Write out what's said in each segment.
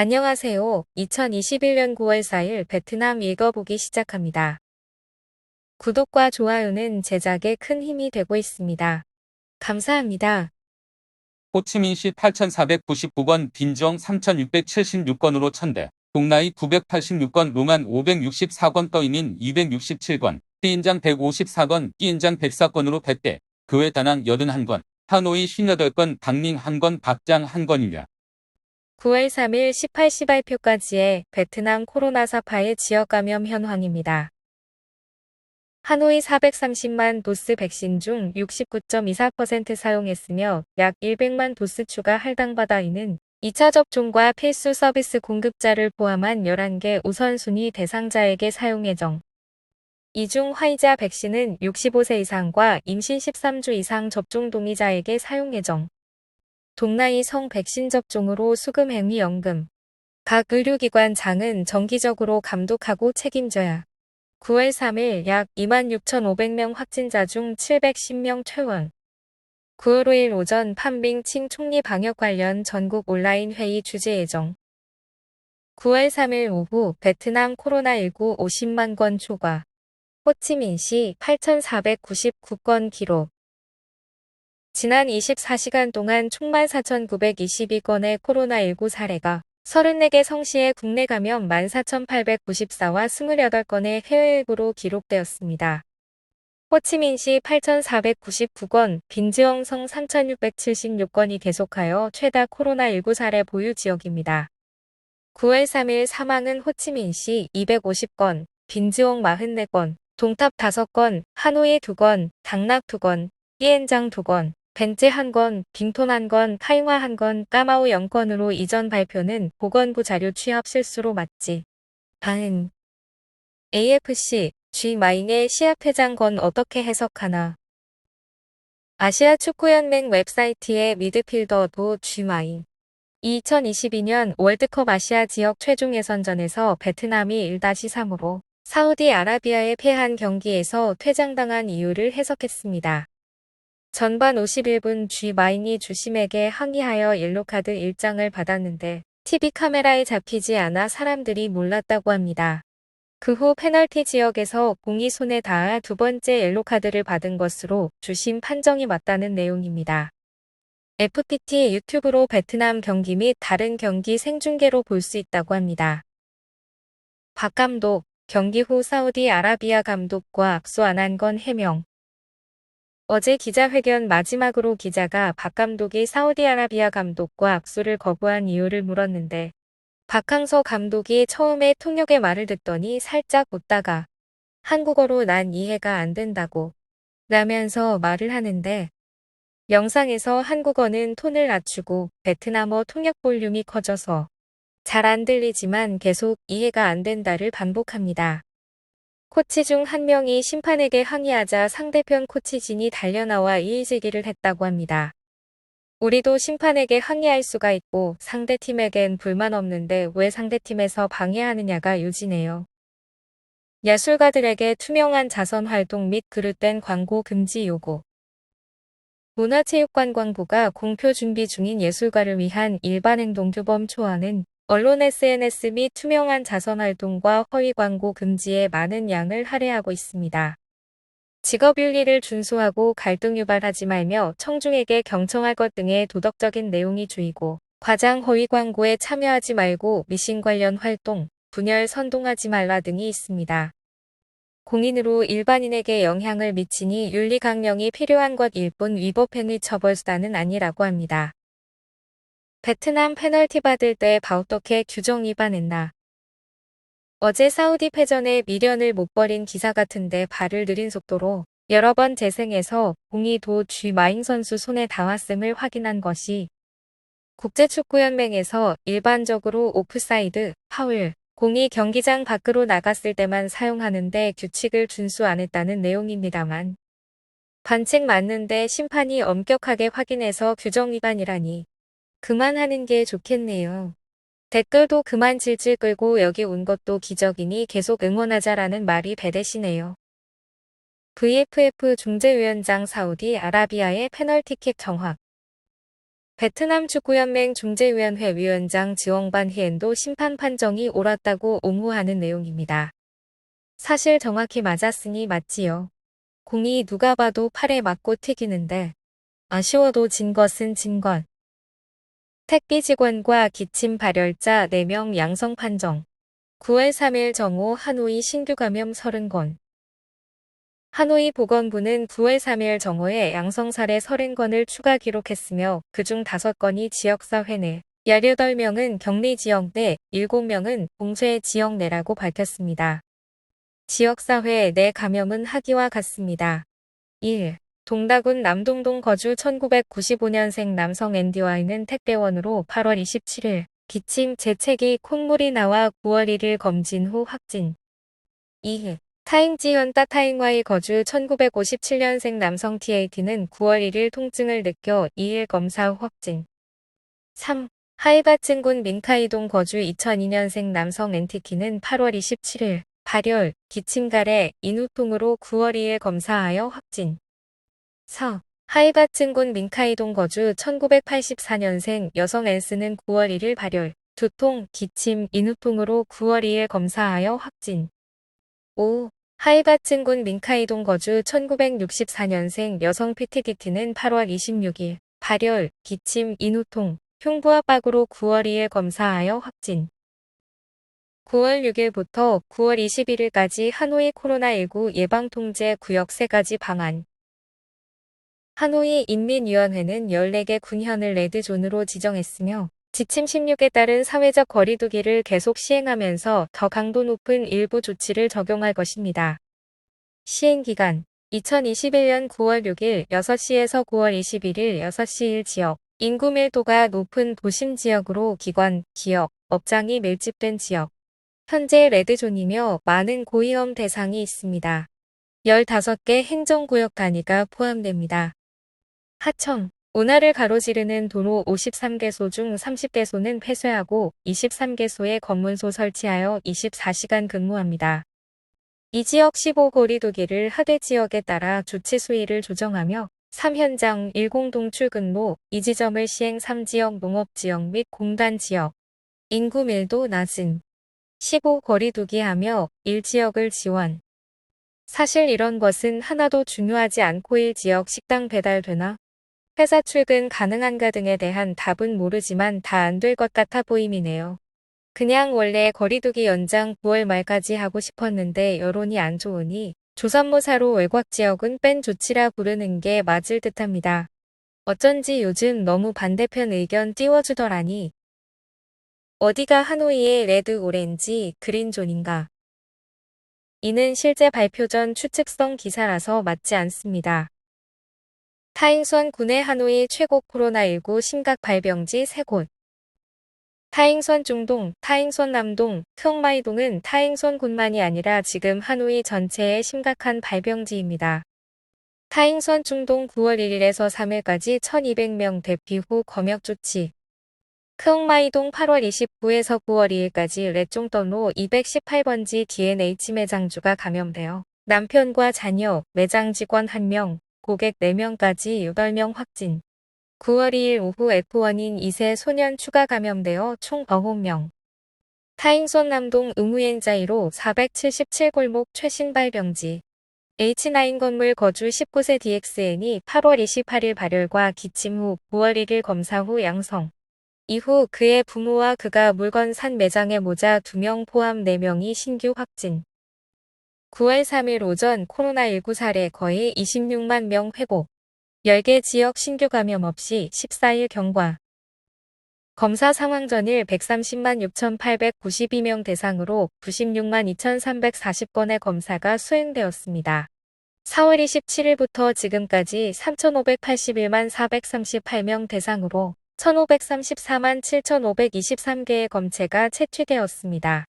안녕하세요. 2021년 9월 4일 베트남 읽어보기 시작합니다. 구독과 좋아요는 제작에 큰 힘이 되고 있습니다. 감사합니다. 호치민시 8,499건, 빈정 3,676건으로 천대, 동나이 986건, 롱안 564건, 떠이민 267건, 띠인장 154건, 끼인장 104건으로 백대, 그외 다낭 81건, 하노이 58건, 박닝 1건, 박장 1건이며 9월 3일 18시 발표까지의 베트남 코로나 사파의 지역 감염 현황입니다. 하노이 430만 도스 백신 중 69.24% 사용했으며 약 100만 도스 추가 할당받아 있는 2차 접종과 필수 서비스 공급자를 포함한 11개 우선순위 대상자에게 사용 예정. 이 중 화이자 백신은 65세 이상과 임신 13주 이상 접종 동의자에게 사용 예정. 동나이 성 백신 접종으로 수금 행위 연금. 각 의료기관장은 정기적으로 감독하고 책임져야. 9월 3일 약 26,500명 확진자 중 710명 퇴원. 9월 5일 오전 판빙칭 총리 방역 관련 전국 온라인 회의 주재 예정. 9월 3일 오후 베트남 코로나19 50만 건 초과. 호치민시 8,499건 기록. 지난 24시간 동안 총 14,922건의 코로나19 사례가 34개 성시의 국내 감염 14,894와 28건의 해외일부로 기록되었습니다. 호치민시 8,499건, 빈지엉성 3,676건이 계속하여 최다 코로나19 사례 보유 지역입니다. 9월 3일 사망은 호치민시 250건, 빈지엉 44건, 동탑 5건, 하노이 2건, 당락 2건, 띠엔장 2건, 벤제 1건, 빙톤 1건, 카잉화 1건, 까마오 0건으로 이전 발표는 보건부 자료 취합 실수로 맞지. 다음 AFC, G마잉의 시합회장 건 어떻게 해석하나. 아시아 축구연맹 웹사이트의 미드필더도 G마잉. 2022년 월드컵 아시아 지역 최종 예선전에서 베트남이 1-3으로 사우디아라비아에 패한 경기에서 퇴장당한 이유를 해석했습니다. 전반 51분 G마잉이 주심에게 항의하여 옐로카드 1장을 받았는데 TV 카메라에 잡히지 않아 사람들이 몰랐다고 합니다. 그 후 페널티 지역에서 공이 손에 닿아 두 번째 옐로카드를 받은 것으로 주심 판정이 맞다는 내용입니다. FPT 유튜브로 베트남 경기 및 다른 경기 생중계로 볼 수 있다고 합니다. 박 감독, 경기 후 사우디아라비아 감독과 악수 안 한 건 해명. 어제 기자회견 마지막으로 기자가 박 감독이 사우디아라비아 감독과 악수를 거부한 이유를 물었는데 박항서 감독이 처음에 통역의 말을 듣더니 살짝 웃다가 한국어로 난 이해가 안 된다고 라면서 말을 하는데 영상에서 한국어는 톤을 낮추고 베트남어 통역 볼륨이 커져서 잘 안 들리지만 계속 이해가 안 된다를 반복합니다. 코치 중 한 명이 심판에게 항의하자 상대편 코치진이 달려나와 이의제기를 했다고 합니다. 우리도 심판에게 항의할 수가 있고 상대팀에겐 불만 없는데 왜 상대팀에서 방해하느냐가 요지네요. 예술가들에게 투명한 자선 활동 및 그릇된 광고 금지 요구. 문화체육관광부가 공표 준비 중인 예술가를 위한 일반행동 규범 초안은 언론 SNS 및 투명한 자선활동과 허위 광고 금지에 많은 양을 할애하고 있습니다. 직업윤리를 준수하고 갈등 유발하지 말며 청중에게 경청할 것 등의 도덕적인 내용이 주이고 과장 허위 광고에 참여하지 말고 미신 관련 활동, 분열 선동하지 말라 등이 있습니다. 공인으로 일반인에게 영향을 미치니 윤리 강령이 필요한 것일 뿐 위법행위 처벌 수단은 아니라고 합니다. 베트남 페널티 받을 때 어떻게 규정 위반했나. 어제 사우디 패전에 미련을 못 버린 기사 같은데 발을 느린 속도로 여러 번 재생해서 공이 도 G마잉 선수 손에 닿았음을 확인한 것이 국제축구연맹에서 일반적으로 오프사이드, 파울, 공이 경기장 밖으로 나갔을 때만 사용하는데 규칙을 준수 안 했다는 내용입니다만 반칙 맞는데 심판이 엄격하게 확인해서 규정 위반이라니 그만하는 게 좋겠네요. 댓글도 그만 질질 끌고 여기 온 것도 기적이니 계속 응원하자라는 말이 배대시네요. VFF 중재위원장 사우디아라비아의 페널티킥 정확. 베트남 축구연맹 중재위원회 위원장 지엉반 히엔도 심판 판정이 옳았다고 옹호하는 내용입니다. 사실 정확히 맞았으니 맞지요. 공이 누가 봐도 팔에 맞고 튀기는데 아쉬워도 진 것은 진 것. 택비 직원과 기침 발열자 4명 양성 판정. 9월 3일 정오 하노이 신규 감염 30건. 하노이 보건부는 9월 3일 정오에 양성 사례 30건을 추가 기록했으며 그중 5건이 지역사회 내, 18명은 격리 지역 내, 7명은 봉쇄 지역 내라고 밝혔습니다. 지역사회 내 감염은 하기와 같습니다. 1. 동다군 남동동 거주 1995년생 남성 앤디와이는 택배원으로 8월 27일 기침, 재채기, 콧물이 나와 9월 1일 검진 후 확진. 2. 타잉지현 따타잉와이 거주 1957년생 남성 TAT는 9월 1일 통증을 느껴 2일 검사 후 확진. 3. 하이바층군 민카이동 거주 2002년생 남성 NT키는 8월 27일 발열, 기침가래, 인후통으로 9월 2일 검사하여 확진. 4. 하이바층군 민카이동 거주 1984년생 여성 N스는 9월 1일 발열, 두통, 기침, 인후통으로 9월 2일 검사하여 확진. 5. 하이바층군 민카이동 거주 1964년생 여성 PTDT는 8월 26일 발열, 기침, 인후통, 흉부압박으로 9월 2일 검사하여 확진. 9월 6일부터 9월 21일까지 하노이 코로나19 예방통제 구역 3가지 방안. 하노이 인민위원회는 14개 군현을 레드존으로 지정했으며 지침 16에 따른 사회적 거리두기를 계속 시행하면서 더 강도 높은 일부 조치를 적용할 것입니다. 시행기간 2021년 9월 6일 6시에서 9월 21일 6시 1 지역 인구 밀도가 높은 도심 지역으로 기관, 기업, 업장이 밀집된 지역. 현재 레드존이며 많은 고위험 대상이 있습니다. 15개 행정구역 단위가 포함됩니다. 하청, 운하를 가로지르는 도로 53개소 중 30개소는 폐쇄하고 23개소에 검문소 설치하여 24시간 근무합니다. 이 지역 15거리두기를 하대 지역에 따라 조치 수위를 조정하며 3현장 10동 출근로 2지점을 시행 3지역 농업지역 및 공단지역 인구 밀도 낮은 15거리두기하며 1지역을 지원. 사실 이런 것은 하나도 중요하지 않고 1지역 식당 배달되나? 회사 출근 가능한가 등에 대한 답은 모르지만 다 안 될 것 같아 보임이네요. 그냥 원래 거리두기 연장 9월 말까지 하고 싶었는데 여론이 안 좋으니 조선모사로 외곽 지역은 뺀 조치라 부르는 게 맞을 듯합니다. 어쩐지 요즘 너무 반대편 의견 띄워주더라니. 어디가 하노이의 레드 오렌지 그린존인가? 이는 실제 발표 전 추측성 기사라서 맞지 않습니다. 타잉선 군의 하노이 최고 코로나19 심각 발병지 3곳. 타잉선 중동, 타잉선 남동, 크엉마이동은 타잉선 군만이 아니라 지금 하노이 전체의 심각한 발병지입니다. 타잉선 중동 9월 1일에서 3일까지 1200명 대피 후 검역 조치. 크엉마이동 8월 29에서 9월 2일까지 레종던로 218번지 D&H 매장주가 감염되어 남편과 자녀, 매장 직원 1명, 고객 4명까지 8명 확진. 9월 2일 오후 F1인 2세 소년 추가 감염되어 총 9명. 타잉선 남동 응우엔자이로 477골목 최신 발병지. H9 건물 거주 19세 DXN이 8월 28일 발열과 기침 후 9월 1일 검사 후 양성. 이후 그의 부모와 그가 물건 산 매장의 모자 2명 포함 4명이 신규 확진. 9월 3일 오전 코로나19 사례 거의 26만 명 회복. 10개 지역 신규 감염 없이 14일 경과. 검사 상황 전일 130만 6,892명 대상으로 96만 2,340건의 검사가 수행되었습니다. 4월 27일부터 지금까지 3,581만 438명 대상으로 1,534만 7,523개의 검체가 채취되었습니다.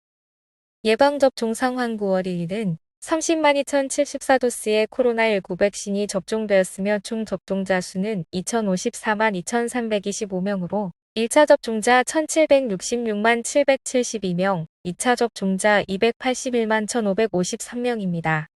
예방접종 상황 9월 1일은 30만 2,074도스의 코로나19 백신이 접종되었으며 총 접종자 수는 2,054만 2,325명으로 1차 접종자 1,766만 772명, 2차 접종자 281만 1,553명입니다.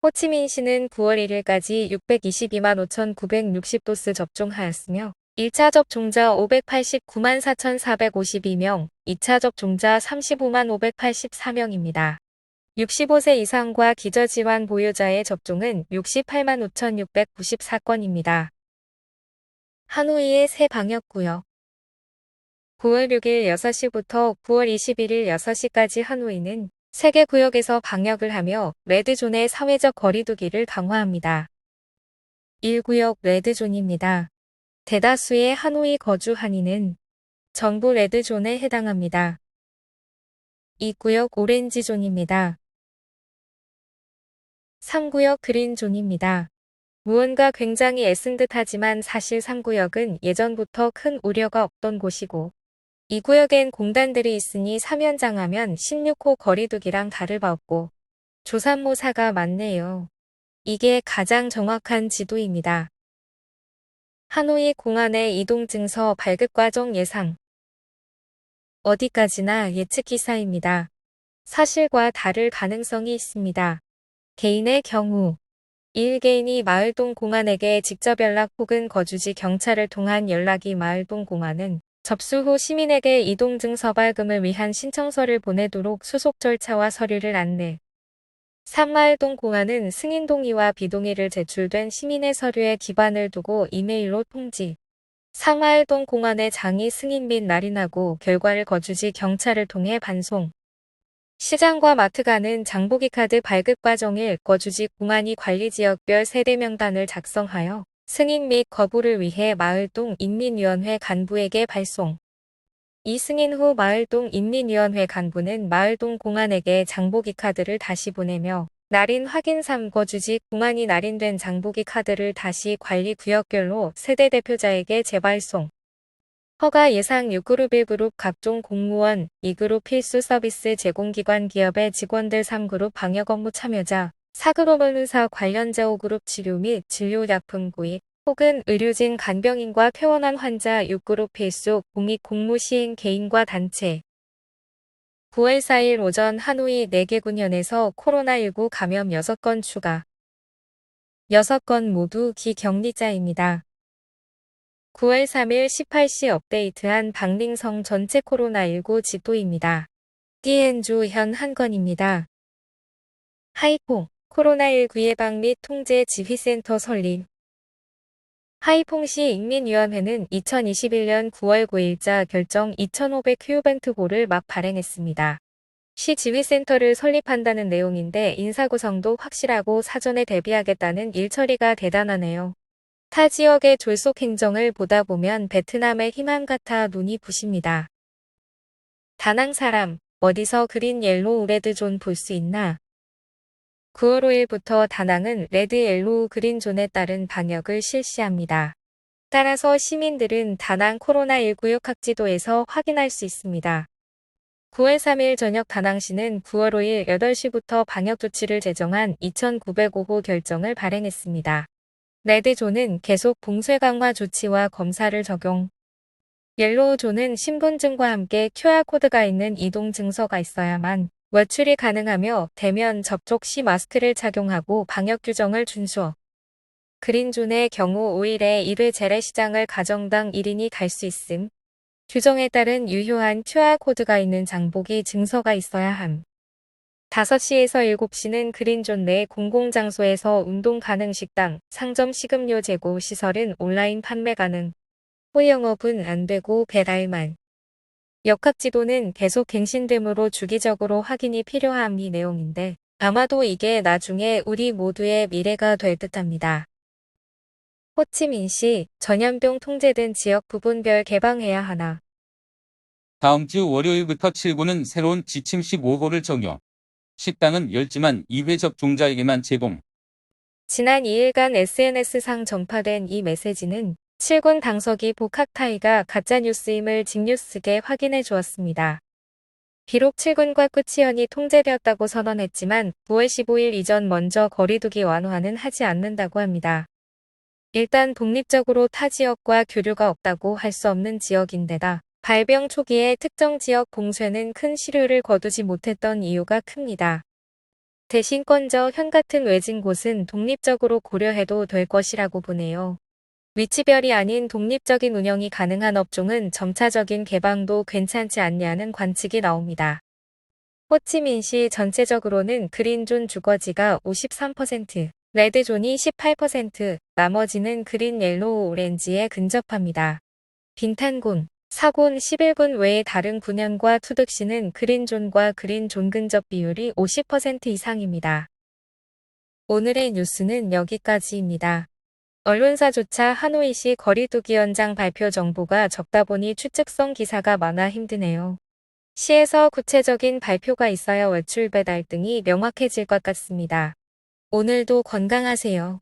호치민시는 9월 1일까지 622만 5,960도스 접종하였으며 1차 접종자 589만 4,452명, 2차 접종자 35만 584명입니다. 65세 이상과 기저질환 보유자의 접종은 68만 5,694건입니다. 하노이의 새 방역구역 9월 6일 6시부터 9월 21일 6시까지 하노이는 세개 구역에서 방역을 하며 레드존의 사회적 거리두기를 강화합니다. 1구역 레드존입니다. 대다수의 하노이 거주 한인은 정부 레드존에 해당합니다. 2구역 오렌지존입니다. 3구역 그린존입니다. 무언가 굉장히 애쓴 듯 하지만 사실 3구역은 예전부터 큰 우려가 없던 곳이고 2구역엔 공단들이 있으니 3연장하면 16호 거리두기랑 다를 바 없고 조산모사가 많네요. 이게 가장 정확한 지도입니다. 하노이 공안의 이동증서 발급 과정 예상. 어디까지나 예측 기사입니다. 사실과 다를 가능성이 있습니다. 개인의 경우 1개인이 마을동 공안에게 직접 연락 혹은 거주지 경찰을 통한 연락이 마을동 공안은 접수 후 시민에게 이동증서 발급을 위한 신청서를 보내도록 수속 절차와 서류를 안내. 3마을동 공안은 승인 동의와 비동의를 제출된 시민의 서류에 기반을 두고 이메일로 통지. 4마을동 공안의 장이 승인 및 날인하고 결과를 거주지 경찰을 통해 반송. 시장과 마트가는 장보기 카드 발급 과정일 거주지 공안이 관리지역별 세대 명단을 작성하여 승인 및 거부를 위해 마을동 인민위원회 간부에게 발송. 이 승인 후 마을동 인민위원회 간부는 마을동 공안에게 장보기 카드를 다시 보내며 날인 확인 3 거주지 공안이 날인된 장보기 카드를 다시 관리구역별로 세대 대표자에게 재발송. 허가 예상 6그룹 1그룹 각종 공무원, 2그룹 필수 서비스 제공기관 기업의 직원들 3그룹 방역 업무 참여자, 4그룹은 의사 관련자 5그룹 치료 및 진료약품 구입, 혹은 의료진 간병인과 퇴원한 환자 6그룹 필수 공익 공무 시행 개인과 단체. 9월 4일 오전 하노이 4개 군현에서 코로나19 감염 6건 추가. 6건 모두 기격리자입니다. 9월 3일 18시 업데이트한 박링성 전체 코로나19 지도입니다. 띠엔주 현 한 건입니다. 하이퐁, 코로나19 예방 및 통제 지휘센터 설립. 하이퐁시 인민위원회는 2021년 9월 9일자 결정 2500 휴벤트고를 막 발행했습니다. 시 지휘센터를 설립한다는 내용인데 인사 구성도 확실하고 사전에 대비하겠다는 일처리가 대단하네요. 타 지역의 졸속 행정을 보다 보면 베트남의 희망 같아 눈이 부십니다. 다낭 사람, 어디서 그린 옐로우 레드 존 볼 수 있나? 9월 5일부터 다낭은 레드 옐로우 그린 존에 따른 방역을 실시합니다. 따라서 시민들은 다낭 코로나19 역학지도에서 확인할 수 있습니다. 9월 3일 저녁 다낭시는 9월 5일 8시부터 방역조치를 제정한 2905호 결정을 발행했습니다. 레드존은 계속 봉쇄 강화 조치와 검사를 적용. 옐로우존은 신분증과 함께 QR코드가 있는 이동증서가 있어야만 외출이 가능하며 대면 접촉 시 마스크를 착용하고 방역규정을 준수. 그린존의 경우 5일에 1회 재래시장을 가정당 1인이 갈 수 있음. 규정에 따른 유효한 QR코드가 있는 장보기 증서가 있어야 함. 5시에서 7시는 그린존 내 공공장소에서 운동 가능 식당, 상점 식음료 제공 시설은 온라인 판매 가능. 호영업은 안 되고 배달만. 역학지도는 계속 갱신되므로 주기적으로 확인이 필요함 이 내용인데 아마도 이게 나중에 우리 모두의 미래가 될 듯합니다. 호치민시 전염병 통제된 지역 부분별 개방해야 하나. 다음 주 월요일부터 7구는 새로운 지침식 5호를 적용. 식당은 열지만 2회 접종자에게만 제공. 지난 2일간 SNS상 전파된 이 메시지는 7군 당서기 복학타이가 가짜뉴스임을 직뉴스게 확인해 주었습니다. 비록 7군과 꾸치현이 통제되었다고 선언했지만 9월 15일 이전 먼저 거리두기 완화는 하지 않는다고 합니다. 일단 독립적으로 타 지역과 교류가 없다고 할 수 없는 지역인데다 발병 초기에 특정 지역 봉쇄는 큰 시류를 거두지 못했던 이유가 큽니다. 대신 건저 현 같은 외진 곳은 독립적으로 고려해도 될 것이라고 보네요. 위치별이 아닌 독립적인 운영이 가능한 업종은 점차적인 개방도 괜찮지 않냐는 관측이 나옵니다. 호치민시 전체적으로는 그린존 주거지가 53%, 레드존이 18%, 나머지는 그린, 옐로우, 오렌지에 근접합니다. 빈탄군, 사군 11군 외의 다른 군현과 투득시는 그린존과 그린존 근접 비율이 50% 이상입니다. 오늘의 뉴스는 여기까지입니다. 언론사조차 하노이시 거리두기 연장 발표 정보가 적다 보니 추측성 기사가 많아 힘드네요. 시에서 구체적인 발표가 있어야 외출 배달 등이 명확해질 것 같습니다. 오늘도 건강하세요.